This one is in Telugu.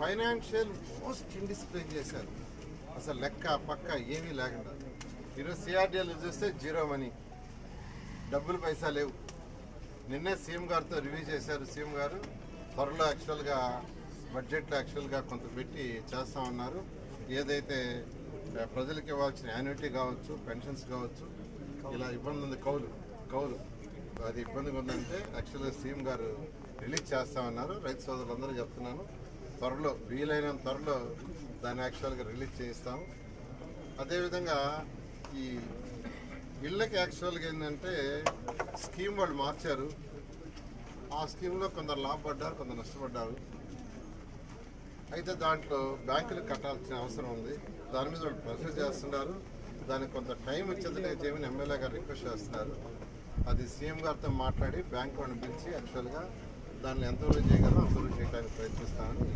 ఫైనాన్షియల్ మోస్ట్ ఇండిసిప్లిన్ చేశారు. అసలు లెక్క పక్క ఏమీ లేకుండా. ఈరోజు సిఆర్డీఎల్ చూస్తే జీరో మనీ, డబ్బులు పైసా లేవు. నిన్నే సీఎం గారితో రివ్యూ చేశారు. సీఎం గారు త్వరలో యాక్చువల్గా బడ్జెట్లో యాక్చువల్గా కొంత పెట్టి చేస్తూ ఉన్నారు. ఏదైతే ప్రజలకు ఇవ్వాల్సిన యాన్యుటీ కావచ్చు, పెన్షన్స్ కావచ్చు, ఇలా ఇబ్బంది ఉంది, కౌలు అది ఇబ్బందిగా ఉందంటే యాక్చువల్గా సీఎం గారు రిలీజ్ చేస్తూ ఉన్నారు. రైతు సోదరులందరూ చెప్తున్నాను, త్వరలో వీలైనంత త్వరలో దాన్ని యాక్చువల్గా రిలీజ్ చేయిస్తాము. అదేవిధంగా ఈ ఇళ్ళకి యాక్చువల్గా ఏంటంటే స్కీమ్ వాళ్ళు మార్చారు. ఆ స్కీమ్లో కొందరు లాభపడ్డారు, కొందరు నష్టపడ్డారు. అయితే దాంట్లో బ్యాంకులు కట్టాల్సిన అవసరం ఉంది. దాని మీద వాళ్ళు ప్రెషర్ చేస్తున్నారు. దానికి కొంత టైం ఇచ్చేది చేయమని ఎమ్మెల్యే గారు రిక్వెస్ట్ చేస్తున్నారు. అది సీఎం గారితో మాట్లాడి బ్యాంక్ వాళ్ళని పిలిచి యాక్చువల్గా దాన్ని ఎంతవరకు చేయగలరో అంతవరకు చేయడానికి ప్రయత్నిస్తామని